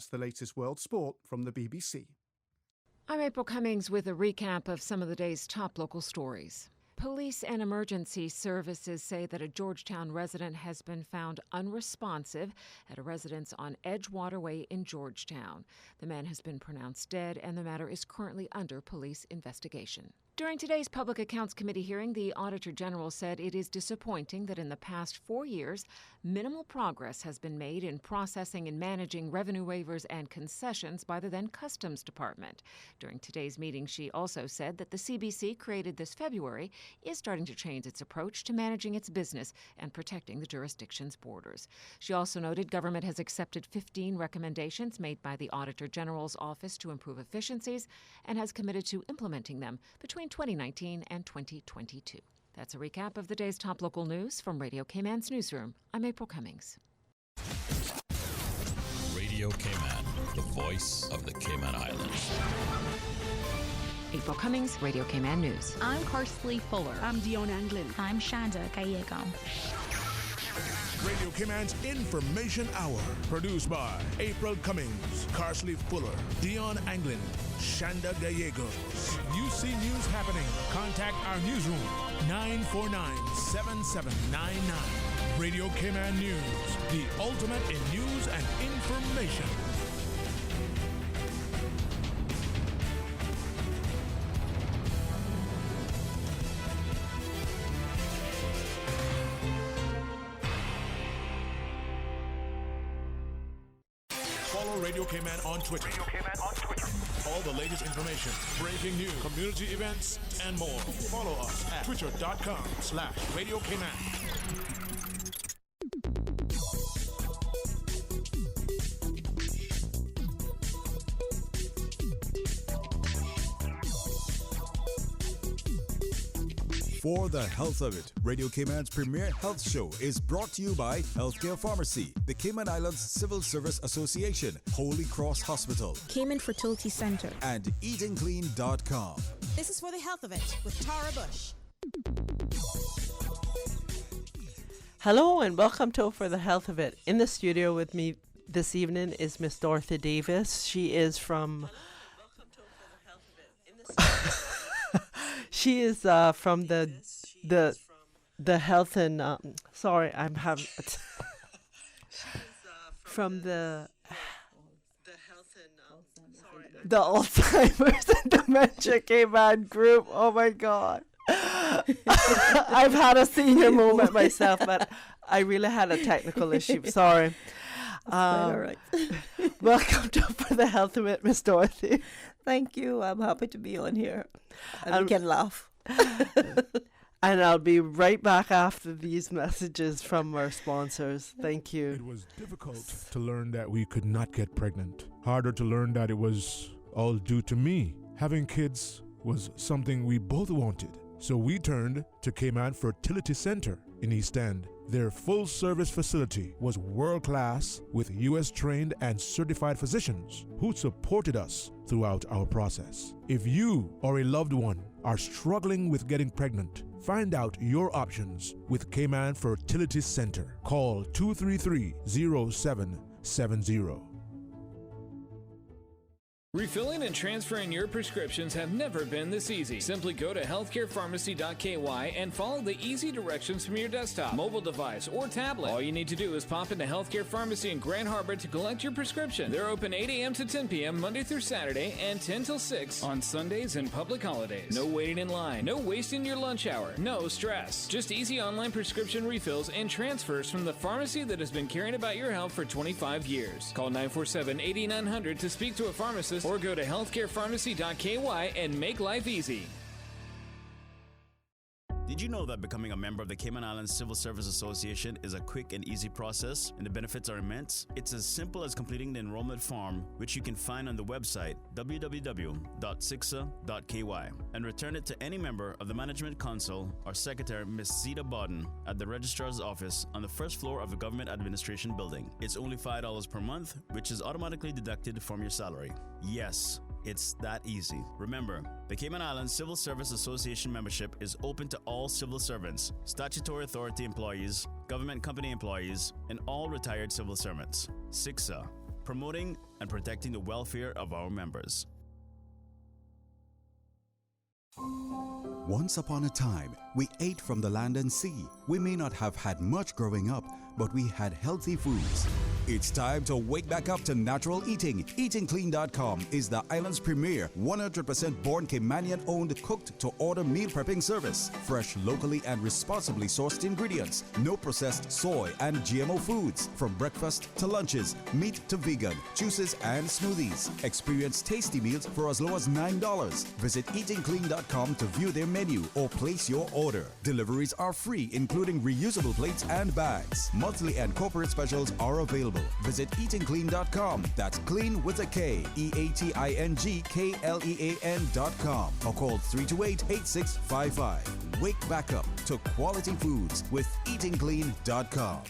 That's the latest world sport from the BBC. I'm April Cummings with a recap of some of the day's top local stories. Police and emergency services say that a Georgetown resident has been found unresponsive at a residence on Edgewater Way in Georgetown. The man has been pronounced dead, and the matter is currently under police investigation. During today's Public Accounts Committee hearing, the Auditor General said it is disappointing that in the past 4 years, minimal progress has been made in processing and managing revenue waivers and concessions by the then Customs Department. During today's meeting, she also said that the CBC, created this February, is starting to change its approach to managing its business and protecting the jurisdiction's borders. She also noted government has accepted 15 recommendations made by the Auditor General's office to improve efficiencies and has committed to implementing them between 2019 and 2022. That's a recap of the day's top local news from Radio Cayman's newsroom. I'm April Cummings. Radio Cayman, the voice of the Cayman Islands. April Cummings, Radio Cayman News. I'm Carsley Fuller. I'm Dion Anglin. I'm Shanda Gallego. Radio Cayman's Information Hour, produced by April Cummings, Carsley Fuller, Dion Anglin, Shanda Gallegos. You see news happening, contact our newsroom, 949-7799. Radio Cayman News, the ultimate in news and information. Follow Radio Cayman on Twitter. All the latest information, breaking news, community events, and more. Follow us at twitter.com/Radio Cayman. For the Health of It, Radio Cayman's premier health show is brought to you by Healthcare Pharmacy, the Cayman Islands Civil Service Association, Holy Cross Hospital, Cayman Fertility Center, and EatingClean.com. This is For the Health of It with Tara Bush. Hello and welcome to For the Health of It. In the studio with me this evening is Miss Dorothy Davis. She is from... She is from the health and sorry, I'm having from the health and the Alzheimer's and Dementia Cayman group. Oh my God, I've had a senior moment myself, but I really had a technical issue. Sorry. All right. Welcome to For the Health of It, Miss Dorothy. Thank you. I'm happy to be on here. And we can laugh. And I'll be right back after these messages from our sponsors. Thank you. It was difficult to learn that we could not get pregnant. Harder to learn that it was all due to me. Having kids was something we both wanted. So we turned to Cayman Fertility Center in East End. Their full-service facility was world-class with U.S.-trained and certified physicians who supported us throughout our process. If you or a loved one are struggling with getting pregnant, find out your options with Cayman Fertility Center. Call 233-0770. Refilling and transferring your prescriptions have never been this easy. Simply go to healthcarepharmacy.ky and follow the easy directions from your desktop, mobile device, or tablet. All you need to do is pop into Healthcare Pharmacy in Grand Harbor to collect your prescription. They're open 8 a.m. to 10 p.m. Monday through Saturday and 10 till 6 on Sundays and public holidays. No waiting in line, no wasting your lunch hour, no stress. Just easy online prescription refills and transfers from the pharmacy that has been caring about your health for 25 years. Call 947-8900 to speak to a pharmacist or go to healthcarepharmacy.ky and make life easy. Did you know that becoming a member of the Cayman Islands Civil Service Association is a quick and easy process, and the benefits are immense? It's as simple as completing the enrollment form, which you can find on the website www.cicsa.ky, and return it to any member of the Management Council or Secretary Ms. Zita Bodden at the Registrar's Office on the first floor of the Government Administration Building. It's only $5 per month, which is automatically deducted from your salary. Yes, it's that easy. Remember, the Cayman Islands Civil Service Association membership is open to all civil servants, statutory authority employees, government company employees, and all retired civil servants. CICSA. promoting and protecting the welfare of our members. Once upon a time, we ate from the land and sea. We may not have had much growing up, but we had healthy foods. It's time to wake back up to natural eating. EatingClean.com is the island's premier 100% born Caymanian-owned cooked-to-order meal prepping service. Fresh, locally and responsibly sourced ingredients. No processed soy and GMO foods. From breakfast to lunches, meat to vegan, juices and smoothies. Experience tasty meals for as low as $9. Visit EatingClean.com to view their menu or place your order. Deliveries are free, including reusable plates and bags. Monthly and corporate specials are available. Visit eatingclean.com. That's clean with a K. EATINGKLEAN.com. Or call 328-8655. Wake back up to quality foods with eatingclean.com.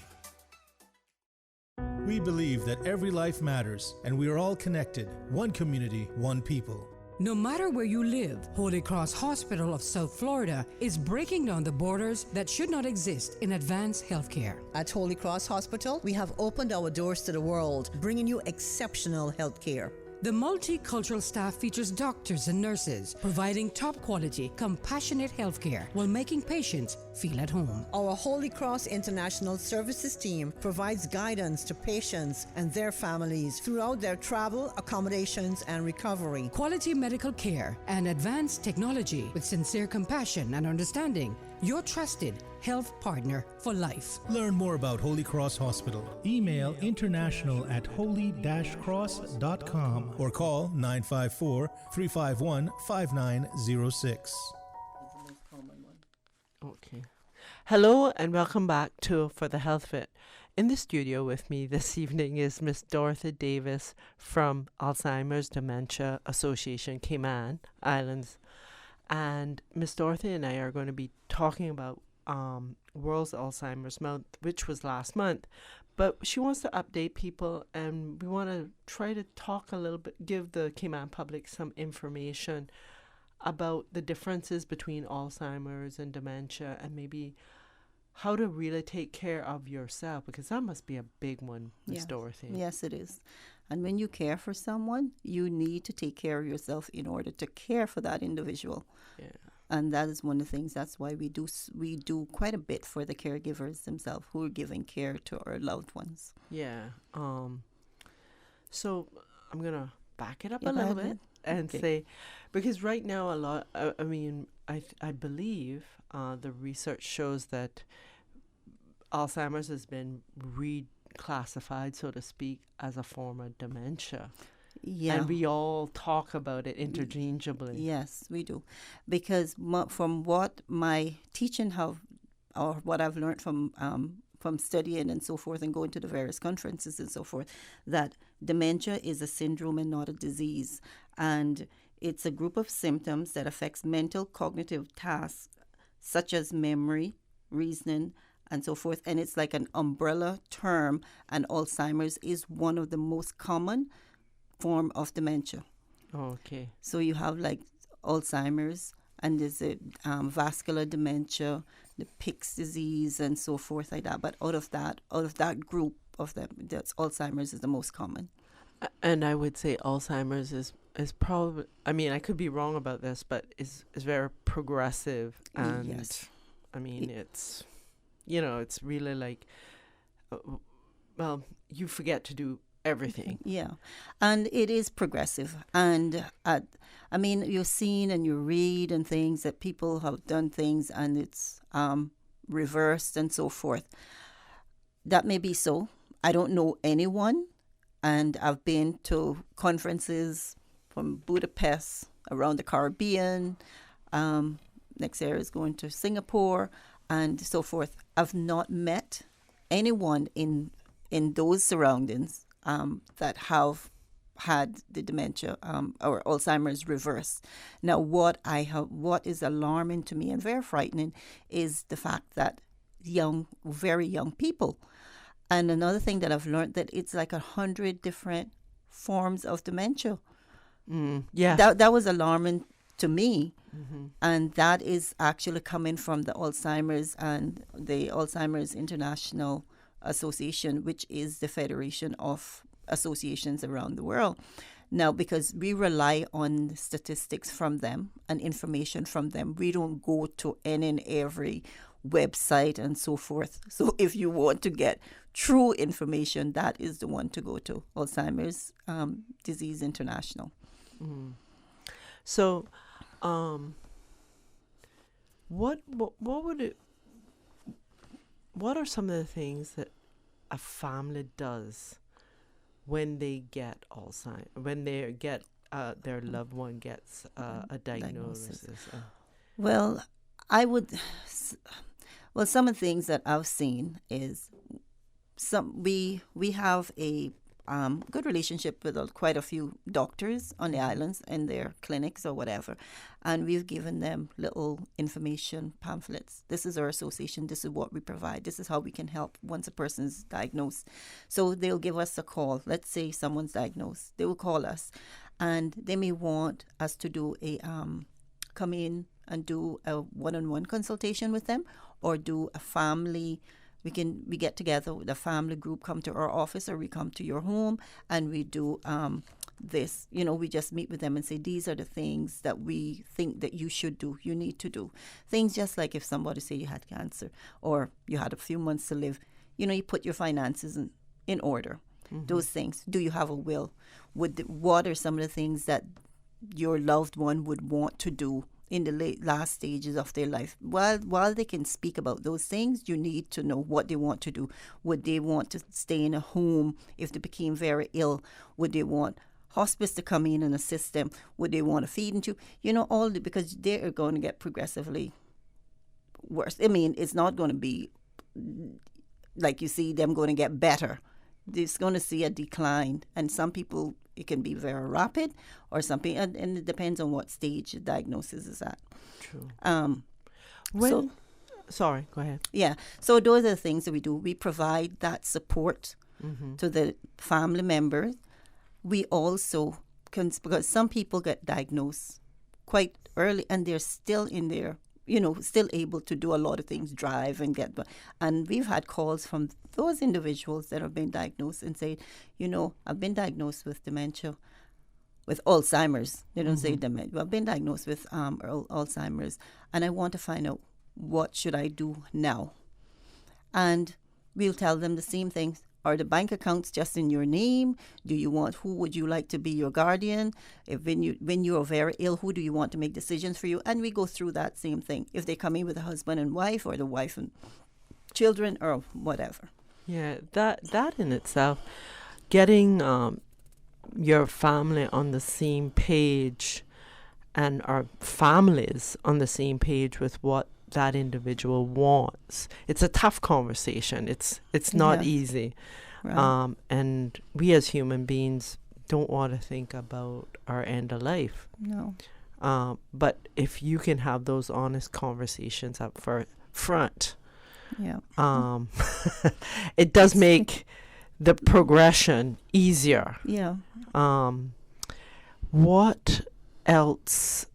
We believe that every life matters and we are all connected. One community, one people. No matter where you live, Holy Cross Hospital of South Florida is breaking down the borders that should not exist in advanced healthcare. At Holy Cross Hospital, we have opened our doors to the world, bringing you exceptional health care. The multicultural staff features doctors and nurses providing top quality, compassionate healthcare while making patients feel at home. Our Holy Cross International Services team provides guidance to patients and their families throughout their travel, accommodations, and recovery. Quality medical care and advanced technology with sincere compassion and understanding. Your trusted health partner for life. Learn more about Holy Cross Hospital. Email international@holy-cross.com or call 954-351-5906. Okay. Hello and welcome back to For the Health Fit. In the studio with me this evening is Miss Dorothy Davis from Alzheimer's Dementia Association, Cayman Islands. And Miss Dorothy and I are going to be talking about World's Alzheimer's Month, which was last month. But she wants to update people, and we want to try to talk a little bit, give the Cayman public some information about the differences between Alzheimer's and dementia, and maybe how to really take care of yourself, because that must be a big one, Miss Dorothy. Yes, it is. And when you care for someone, you need to take care of yourself in order to care for that individual. Yeah. And that is one of the things. That's why we do quite a bit for the caregivers themselves who are giving care to our loved ones. Yeah. So I'm gonna back it up a little bit and say, because right now a lot. I mean, I believe the research shows that Alzheimer's has been reclassified, so to speak, as a form of dementia. Yeah. And we all talk about it interchangeably. Yes, we do. Because from what my teaching or what I've learned from studying and so forth and going to the various conferences and so forth, that dementia is a syndrome and not a disease. And it's a group of symptoms that affects mental cognitive tasks such as memory, reasoning, and so forth. And it's like an umbrella term, and Alzheimer's is one of the most common form of dementia. Okay. So you have like Alzheimer's, and there's a vascular dementia, the Pick's disease, and so forth like that. But out of that group of them, that's Alzheimer's is the most common. And I would say Alzheimer's is probably, I mean, I could be wrong about this, but is very progressive. And yes. I mean, it's, it's really like, well, you forget to do everything. Yeah. And it is progressive. And I mean, you've seen and you read and things that people have done things and it's reversed and so forth. That may be so. I don't know anyone. And I've been to conferences from Budapest, around the Caribbean. Next year is going to Singapore and so forth. I've not met anyone in those surroundings that have had the dementia or Alzheimer's reversed. Now, what is alarming to me and very frightening is the fact that very young people. And another thing that I've learned, that it's like 100 different forms of dementia. Yeah. That was alarming to me. Mm-hmm. And that is actually coming from the Alzheimer's and the Alzheimer's International Association, which is the federation of associations around the world. Now, because we rely on statistics from them and information from them, we don't go to any and every website and so forth. So if you want to get true information, that is the one to go to, Alzheimer's Disease International. Mm. So, what are some of the things that a family does when they get Alzheimer's, when they get their loved one gets a diagnosis? Well, some of the things that I've seen is we have a good relationship with quite a few doctors on the islands in their clinics or whatever, and we've given them little information pamphlets. This is our association. This is what we provide. This is how we can help once a person's diagnosed. So they'll give us a call. Let's say someone's diagnosed. They will call us, and they may want us to do come in and do a one-on-one consultation with them, or do a family. We get together with a family group, come to our office, or we come to your home, and we do this. We just meet with them and say, these are the things that we think that you should do, you need to do. Things just like if somebody say you had cancer or you had a few months to live, you put your finances in order. Mm-hmm. Those things. Do you have a will? What are some of the things that your loved one would want to do in the last stages of their life? While they can speak about those things, you need to know what they want to do. Would they want to stay in a home if they became very ill? Would they want hospice to come in and assist them? Would they want a feeding tube? Because they are going to get progressively worse. I mean, it's not going to be like you see them going to get better. It's going to see a decline. And some people, it can be very rapid, or something, and it depends on what stage the diagnosis is at. True. Sorry, go ahead. Yeah. So those are the things that we do. We provide that support to the family members. We also because some people get diagnosed quite early and they're still in their, still able to do a lot of things, drive and and we've had calls from those individuals that have been diagnosed and say, I've been diagnosed with dementia, with Alzheimer's. They don't say dementia. I've been diagnosed with Alzheimer's, and I want to find out what should I do now. And we'll tell them the same things. Are the bank accounts just in your name? Who would you like to be your guardian? When you are very ill, who do you want to make decisions for you? And we go through that same thing. If they come in with a husband and wife, or the wife and children, or whatever. Yeah, that in itself, getting your family on the same page, and our families on the same page with what that individual wants. It's a tough conversation. It's not easy. Right. And we as human beings don't want to think about our end of life. No. But if you can have those honest conversations up front, it does make the progression easier. Yeah. What else?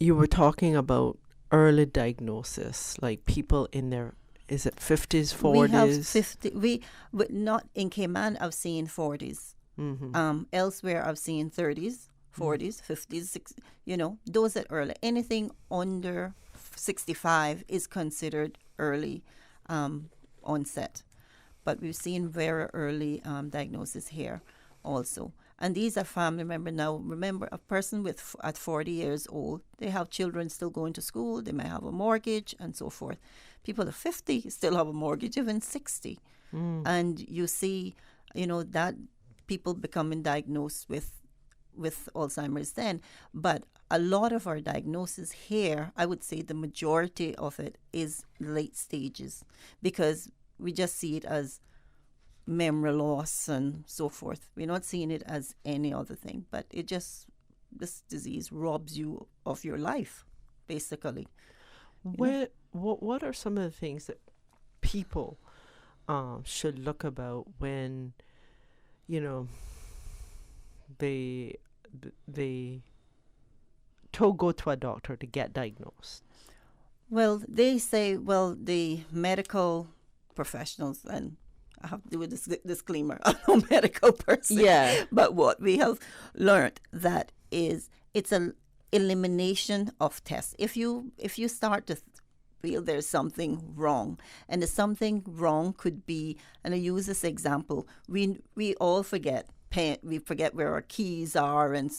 You were talking about early diagnosis, like people in their, is it 50s, 40s? We have not in Cayman. I've seen 40s. Mm-hmm. Elsewhere, I've seen 30s, 40s, 50s, 60s. Those that early. Anything under 65 is considered early onset. But we've seen very early diagnosis here also. And these are family members. Now, remember, a person at 40 years old, they have children still going to school, they may have a mortgage, and so forth. People at 50 still have a mortgage, even 60. And you see, that people becoming diagnosed with Alzheimer's then. But a lot of our diagnosis here, I would say the majority of it is late stages, because we just see it as memory loss and so forth. We're not seeing it as any other thing, but this disease robs you of your life, basically. What are some of the things that people should look about when, they go to a doctor to get diagnosed? Well, they say, the medical professionals, and I have to do a disclaimer, I'm no medical person. Yeah. But what we have learned that is it's an elimination of tests. If you start to feel there's something wrong, and the something wrong could be, and I use this example, we all forget where our keys are, and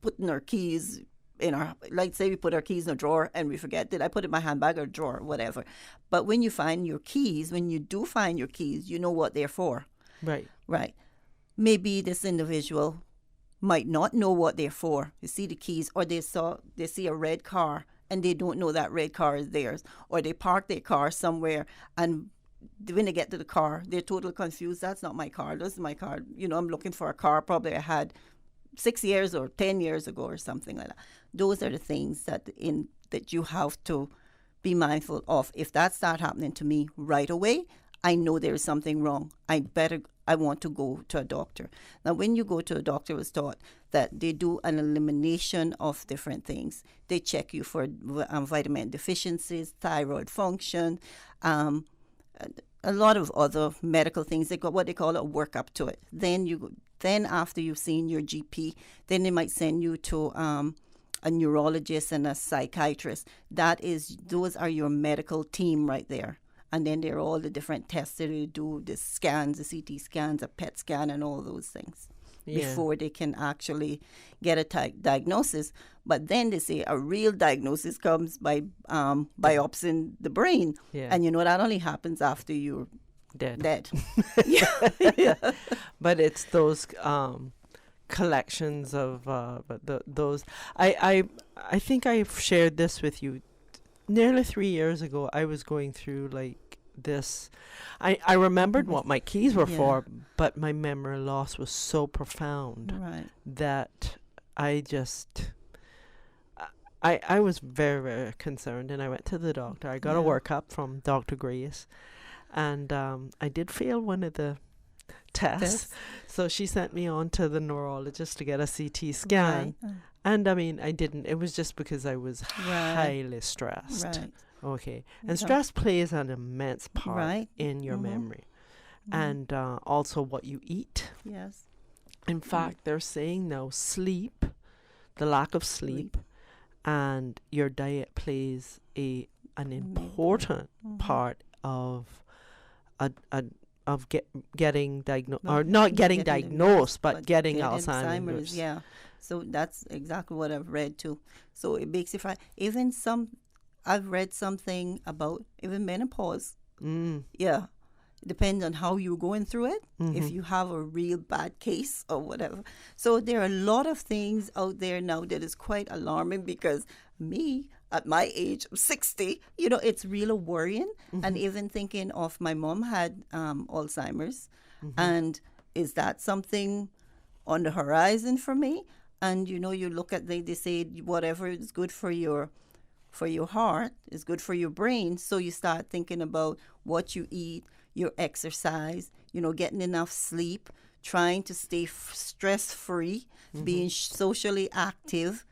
putting our keys in our, like say we put our keys in a drawer and we forget, did I put it in my handbag or drawer, whatever. But when you find your keys, when you do find your keys, you know what they're for. Right. Right. Maybe this individual might not know what they're for. You see the keys, or they see a red car and they don't know that red car is theirs, or they park their car somewhere, and when they get to the car, they're totally confused. That's not my car. This is my car. I'm looking for a car probably I had 6 years or 10 years ago or something like that. Those are the things that you have to be mindful of. If that starts happening to me right away, I know there is something wrong. I want to go to a doctor. Now, when you go to a doctor, I was taught that they do an elimination of different things. They check you for vitamin deficiencies, thyroid function, a lot of other medical things. They got what they call a workup to it. Then after you've seen your GP, then they might send you to a neurologist and a psychiatrist. Those are your medical team right there. And then there are all the different tests that they do, the scans, the CT scans, a PET scan, and all those things before they can actually get a diagnosis. But then they say a real diagnosis comes by biopsying the brain. Yeah. And that only happens after you're dead. Yeah. But it's those collections of those. I think I've shared this with you. Nearly 3 years ago, I was going through like this. I remembered what my keys were for, but my memory loss was so profound that I just... I was very, very concerned, and I went to the doctor. I got a workup from Dr. Grace, and I did fail one of the tests. So she sent me on to the neurologist to get a CT scan. Right. And I mean, I didn't. It was just because I was highly stressed. Right. Okay. And stress plays an immense part in your memory. And also what you eat. Yes. In fact, they're saying now sleep, the lack of sleep, and your diet plays an important part of getting diagnosed, or not getting diagnosed, but getting Alzheimer's. Yeah. So that's exactly what I've read too. So it makes you find, I've read something about even menopause. Yeah. Depends on how you're going through it, if you have a real bad case or whatever. So there are a lot of things out there now that is quite alarming, because me, at my age, I'm 60, it's really worrying. And even thinking of my mom had Alzheimer's, and is that something on the horizon for me? And, you look at, they say whatever is good for your heart is good for your brain. So you start thinking about what you eat, your exercise, getting enough sleep, trying to stay stress-free, being socially active,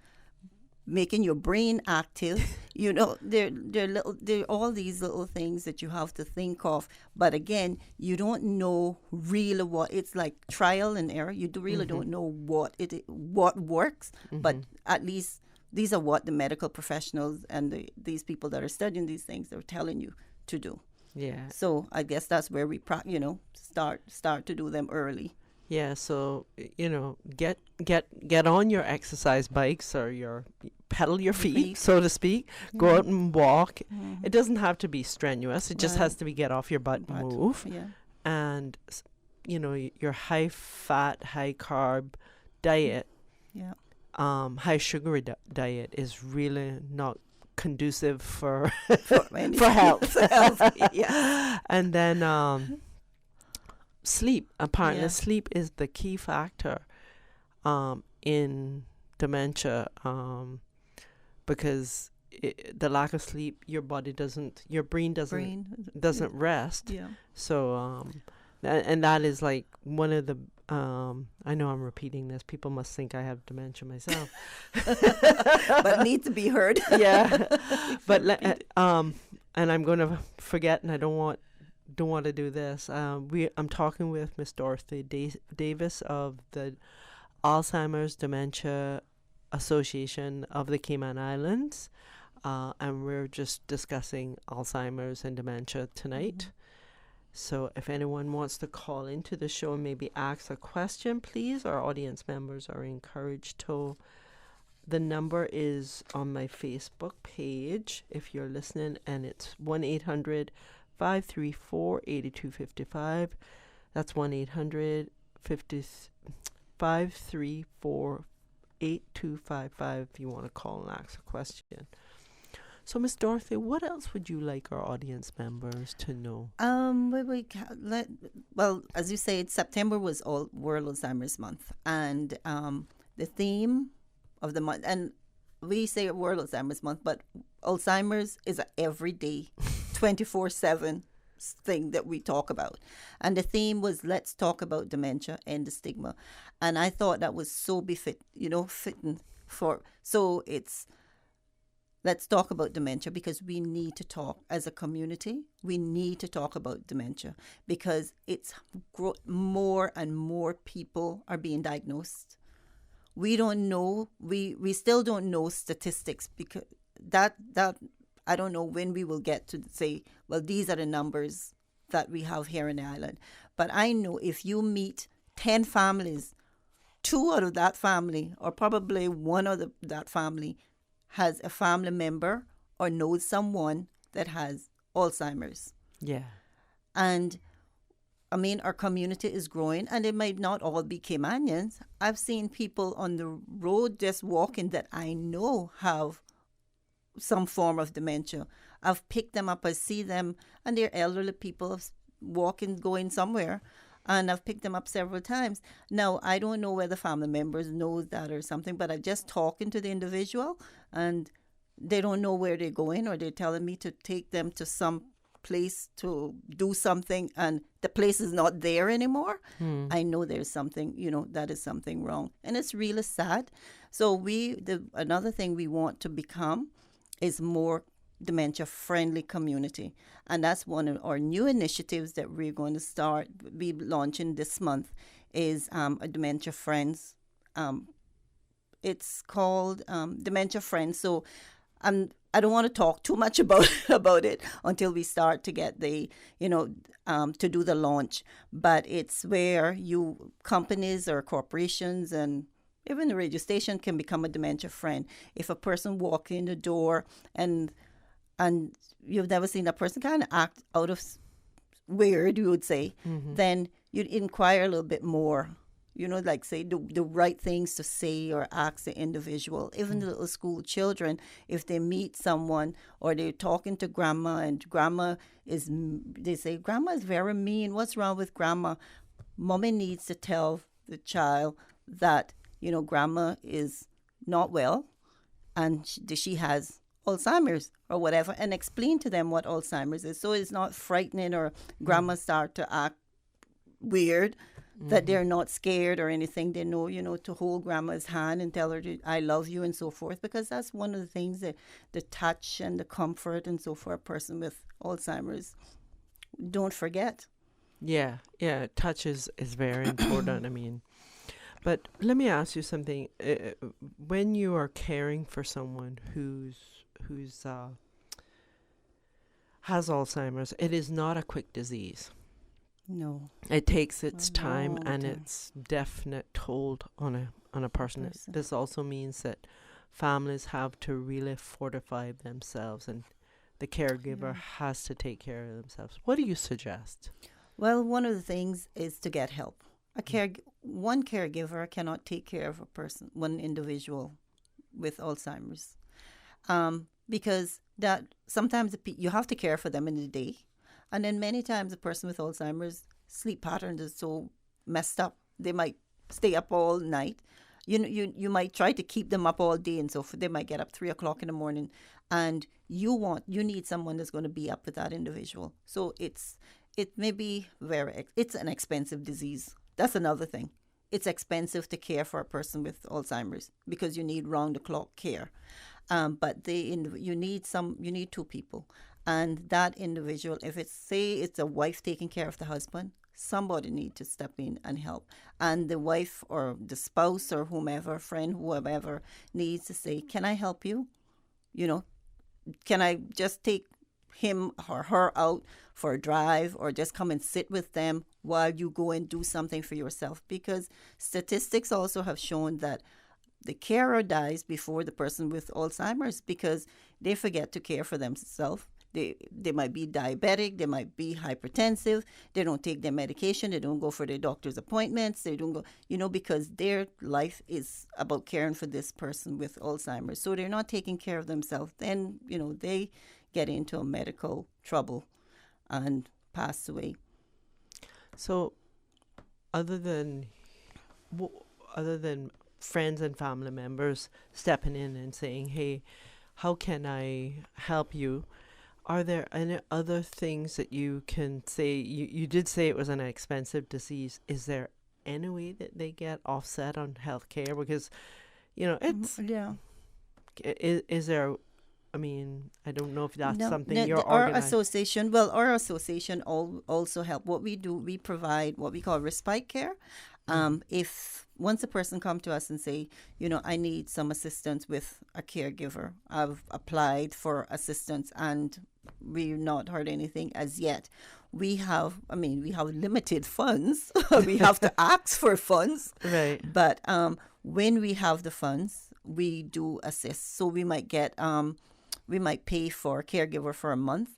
making your brain active. There are all these little things that you have to think of. But again, you don't know really what it's like. Trial and error. You really don't know what works. But at least these are what the medical professionals and these people that are studying these things are telling you to do. Yeah. So I guess that's where we start to do them early. Yeah. So get on your exercise bikes, or pedal your feet, so to speak. Go out and walk. It doesn't have to be strenuous. It just has to be get off your butt and move. Yeah. And your high fat, high carb diet. Yeah. High sugary diet is really not conducive for health. Yeah. And then sleep. Apparently, sleep is the key factor in dementia, because the lack of sleep, your brain doesn't rest. Yeah. So and that is like one of the, I know I'm repeating this. People must think I have dementia myself. But need to be heard. Yeah. But, and I'm going to forget, and I don't want to do this. I'm talking with Miss Dorothy Davis of the Alzheimer's Dementia Association of the Cayman Islands, and we're just discussing Alzheimer's and dementia tonight. So if anyone wants to call into the show and maybe ask a question, please, our audience members are encouraged to. The number is on my Facebook page if you're listening, and it's 1-800-534-8255. That's 1-800-534-8255 if you want to call and ask a question. So, Miss Dorothy, what else would you like our audience members to know? Well, as you said, September was all World Alzheimer's Month, and the theme of the month, and we say World Alzheimer's Month, but Alzheimer's is an everyday, 24/7 thing that we talk about. And the theme was, let's talk about dementia and the stigma. And I thought that was so fitting for, so it's, let's talk about dementia because we need to talk as a community. We need to talk about dementia because it's more and more people are being diagnosed. We don't know, we still don't know statistics because that I don't know when we will get to say, well, these are the numbers that we have here in the island. But I know if you meet 10 families, 2 out of that family, or probably 1 out of that family, has a family member or knows someone that has Alzheimer's. Yeah. And I mean, our community is growing, and it might not all be Caymanians. I've seen people on the road just walking that I know have some form of dementia. I've picked them up, I see them, and they're elderly people walking, going somewhere, and I've picked them up several times. Now, I don't know whether family members know that or something, but I'm just talking to the individual, and they don't know where they're going, or they're telling me to take them to some place to do something, and the place is not there anymore. I know there's something, that is something wrong, and it's really sad. So another thing we want to become is more dementia-friendly community, and that's one of our new initiatives that we're going to be launching this month is a Dementia Friends. It's called Dementia Friends. So I don't want to talk too much about it until we start to get the, to do the launch. But it's where companies or corporations and even the radio station can become a dementia friend. If a person walks in the door and you've never seen that person kind of act out of weird, you would say, then you'd inquire a little bit more. Like say the right things to say or ask the individual. Even the little school children, if they meet someone or they're talking to grandma and they say, grandma is very mean. What's wrong with grandma? Mommy needs to tell the child that, grandma is not well and she has Alzheimer's or whatever, and explain to them what Alzheimer's is. So it's not frightening or grandma start to act weird. That they're not scared or anything. They know, to hold grandma's hand and tell her, I love you and so forth, because that's one of the things that the touch and the comfort and so forth, a person with Alzheimer's, don't forget. Yeah, touch is very important. I mean, but let me ask you something. When you are caring for someone who's has Alzheimer's, it is not a quick disease. No. It takes its time and its definite toll on a person. This also means that families have to really fortify themselves, and the caregiver has to take care of themselves. What do you suggest? Well, one of the things is to get help. One caregiver cannot take care of one individual with Alzheimer's, because that sometimes you have to care for them in the day. And then many times a person with Alzheimer's sleep patterns is so messed up. They might stay up all night. You might try to keep them up all day and so forth. They might get up 3 o'clock in the morning, and you need someone that's going to be up with that individual. So it may be it's an expensive disease. That's another thing. It's expensive to care for a person with Alzheimer's because you need round-the-clock care. But you need two people. And that individual, if it's a wife taking care of the husband, somebody need to step in and help. And the wife or the spouse or whomever, friend, whoever, needs to say, can I help you? Can I just take him or her out for a drive or just come and sit with them while you go and do something for yourself? Because statistics also have shown that the carer dies before the person with Alzheimer's because they forget to care for themselves. They might be diabetic, they might be hypertensive, they don't take their medication, they don't go for their doctor's appointments, they don't go, because their life is about caring for this person with Alzheimer's. So they're not taking care of themselves. Then, they get into a medical trouble and pass away. So other than friends and family members stepping in and saying, hey, how can I help you? Are there any other things that you can say? You did say it was an expensive disease. Is there any way that they get offset on health care? Because, it's... Yeah. Is there... I mean, I don't know if that's something you're organizing. Our association also help. What we do, we provide what we call respite care. If once a person come to us and say, I need some assistance with a caregiver, I've applied for assistance and we've not heard anything as yet. We have limited funds. We have to ask for funds. Right. But when we have the funds, we do assist. So we might get, we might pay for a caregiver for a month,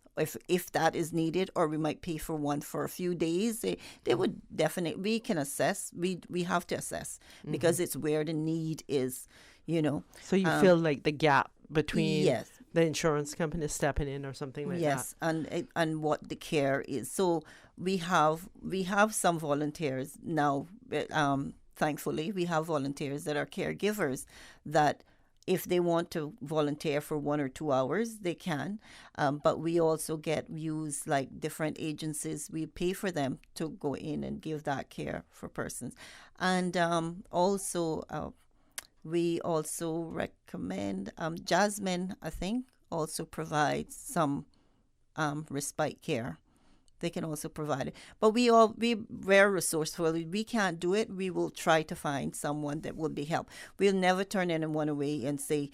if that is needed, or we might pay for one for a few days. They would definitely, we can assess. We have to assess because it's where the need is, So you feel like the gap between yes. the insurance company stepping in or something like that. Yes, and what the care is. So we have some volunteers now. Thankfully, we have volunteers that are caregivers that, if they want to volunteer for 1 or 2 hours, they can. But we also use like different agencies. We pay for them to go in and give that care for persons. And we also recommend, Jasmine, I think, also provides some respite care. They can also provide it. But we're resourceful. If we can't do it, we will try to find someone that will be help. We'll never turn anyone away and say,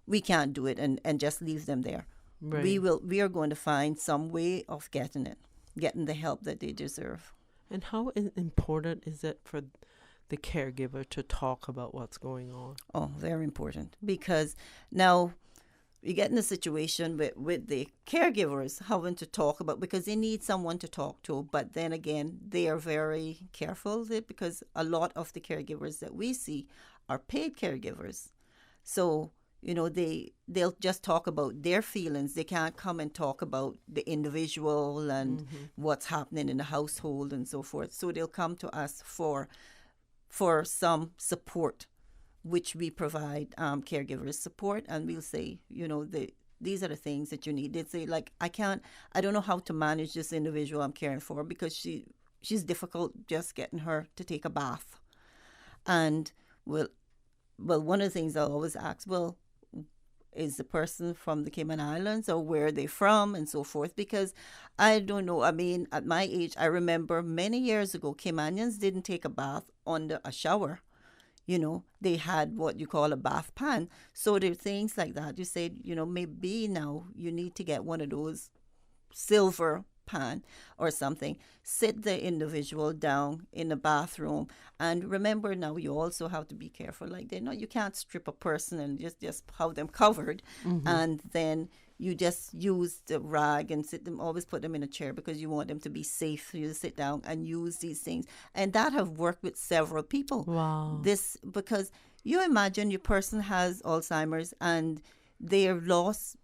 we can't do it and just leave them there. Right. We are going to find some way of getting the help that they deserve. And how important is it for the caregiver to talk about what's going on? Oh, very important. Because now we get in a situation with the caregivers having to talk about, because they need someone to talk to. But then again, they are very careful because a lot of the caregivers that we see are paid caregivers. So, they'll just talk about their feelings. They can't come and talk about the individual and what's happening in the household and so forth. So they'll come to us for some support, which we provide caregivers support, and we'll say, these are the things that you need. They'd say, like, I don't know how to manage this individual I'm caring for because she's difficult just getting her to take a bath. And well, one of the things I'll always ask, is the person from the Cayman Islands or where are they from and so forth? Because I don't know. I mean, at my age, I remember many years ago, Caymanians didn't take a bath under a shower. They had what you call a bath pan. So there are things like that. You say, maybe now you need to get one of those silver pan or something. Sit the individual down in the bathroom. And remember now, you also have to be careful. Like, you can't strip a person and just have them covered. And then you just use the rag and always put them in a chair because you want them to be safe. You sit down and use these things. And that have worked with several people. Wow. Because you imagine your person has Alzheimer's and they're lost.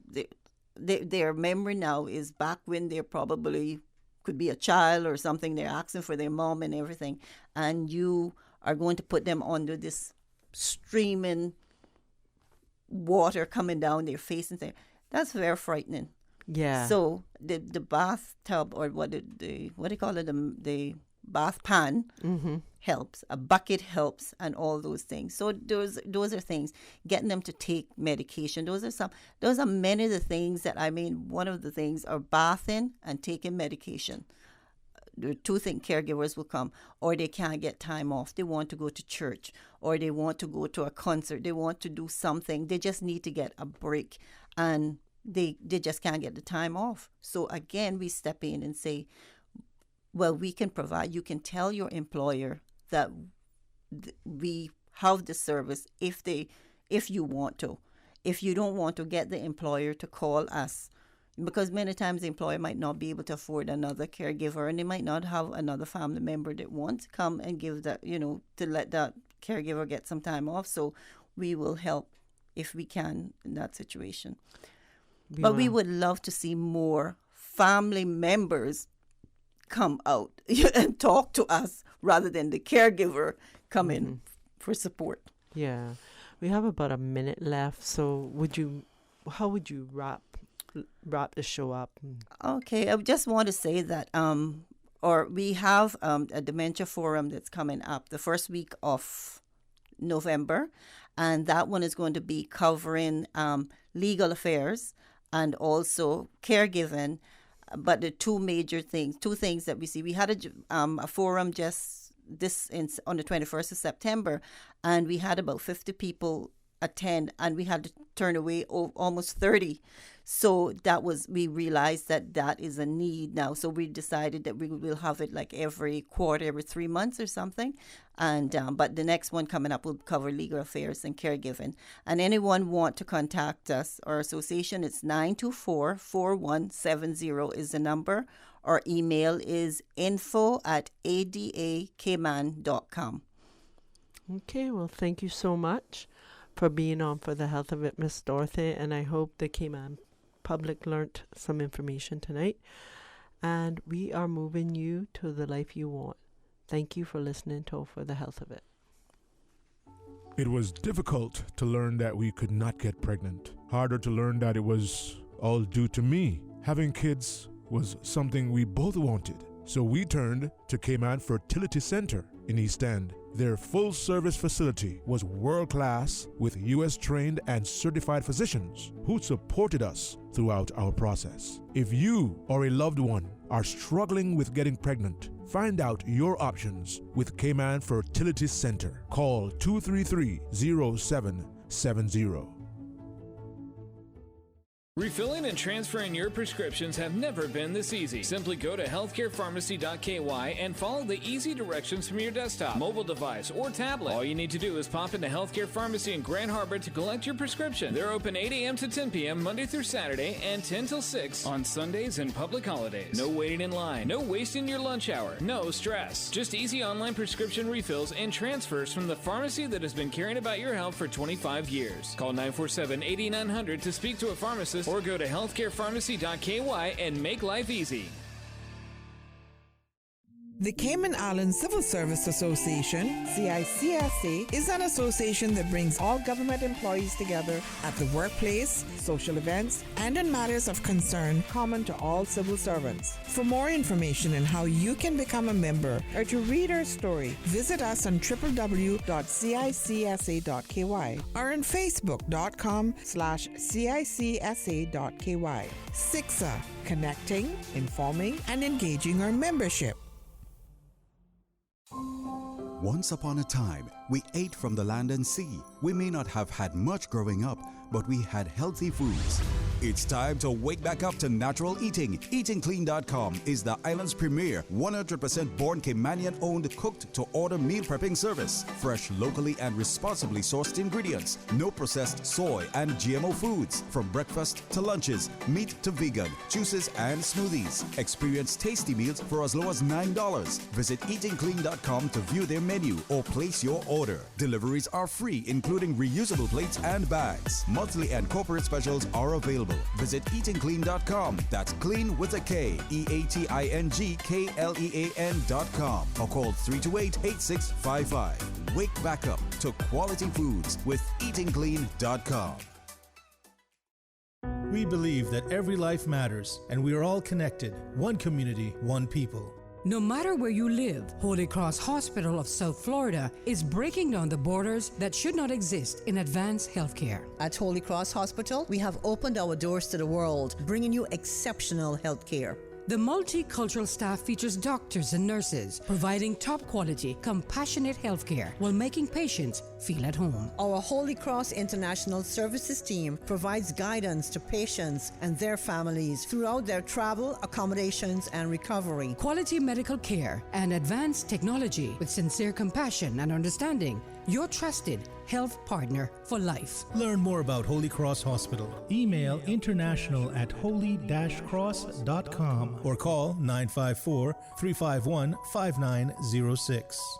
Their memory now is back when they're probably could be a child or something. They're asking for their mom and everything. And you are going to put them under this streaming water coming down their face and say, that's very frightening. Yeah. So the bathtub, or what do you call it, the bath pan helps. A bucket helps, and all those things. So those are things. Getting them to take medication. Those are many of the things that, I mean, one of the things are bathing and taking medication. There are two things. Caregivers will come, or they can't get time off. They want to go to church, or they want to go to a concert. They want to do something. They just need to get a break, and they just can't get the time off. So again, we step in and say, well, we can provide. You can tell your employer that we have the service if you want to. If you don't want to, get the employer to call us, because many times the employer might not be able to afford another caregiver, and they might not have another family member that wants to come and give that, to let that caregiver get some time off. So we will help if we can in that situation. But we would love to see more family members come out and talk to us rather than the caregiver come in for support. Yeah. We have about a minute left. So how would you wrap the show up? Okay. I just want to say that we have a dementia forum that's coming up the first week of November, and that one is going to be covering legal affairs and also caregiving. But the two things that we see, we had a forum just on the 21st of September, and we had about 50 people attend, and we had to turn away almost 30. So we realized that is a need now. So we decided that we will have it like every quarter, every 3 months or something. And but the next one coming up will cover legal affairs and caregiving. And anyone want to contact us, our association, it's 924-4170 is the number. Our email is info@adacayman.com. Okay, well, thank you so much for being on For the Health of It, Miss Dorothy, and I hope the Cayman public learned some information tonight. And we are moving you to the life you want. Thank you for listening to For the Health of It. It was difficult to learn that we could not get pregnant. Harder to learn that it was all due to me. Having kids was something we both wanted. So we turned to Cayman Fertility Center in East End. Their full-service facility was world-class with U.S.-trained and certified physicians who supported us throughout our process. If you or a loved one are struggling with getting pregnant, find out your options with Cayman Fertility Center. Call 233-0770. Refilling and transferring your prescriptions have never been this easy. Simply go to healthcarepharmacy.ky and follow the easy directions from your desktop, mobile device, or tablet. All you need to do is pop into Healthcare Pharmacy in Grand Harbor to collect your prescription. They're open 8 a.m. to 10 p.m. Monday through Saturday and 10 till 6 on Sundays and public holidays. No waiting in line, no wasting your lunch hour, no stress. Just easy online prescription refills and transfers from the pharmacy that has been caring about your health for 25 years. Call 947-8900 to speak to a pharmacist, or go to healthcarepharmacy.ky and make life easy. The Cayman Islands Civil Service Association, CICSA, is an association that brings all government employees together at the workplace, social events, and in matters of concern common to all civil servants. For more information on how you can become a member or to read our story, visit us on www.cicsa.ky or on facebook.com/cicsa.ky. CICSA, connecting, informing, and engaging our membership. Once upon a time, we ate from the land and sea. We may not have had much growing up, but we had healthy foods. It's time to wake back up to natural eating. EatingClean.com is the island's premier 100% born Caymanian-owned cooked-to-order meal prepping service. Fresh, locally and responsibly sourced ingredients. No processed soy and GMO foods. From breakfast to lunches, meat to vegan, juices and smoothies. Experience tasty meals for as low as $9. Visit EatingClean.com to view their menu or place your order. Deliveries are free, including reusable plates and bags. Monthly and corporate specials are available. Visit eatingclean.com. That's clean with a K. EATINGKLEAN.com. Or call 328-8655. Wake back up to quality foods with eatingclean.com. We believe that every life matters, and we are all connected. One community, one people. No matter where you live, Holy Cross Hospital of South Florida is breaking down the borders that should not exist in advanced healthcare. At Holy Cross Hospital, we have opened our doors to the world, bringing you exceptional health care. The multicultural staff features doctors and nurses providing top quality, compassionate healthcare while making patients feel at home. Our Holy Cross International Services team provides guidance to patients and their families throughout their travel, accommodations, and recovery. Quality medical care and advanced technology with sincere compassion and understanding. Your trusted health partner for life. Learn more about Holy Cross Hospital. Email international@holy-cross.com or call 954-351-5906.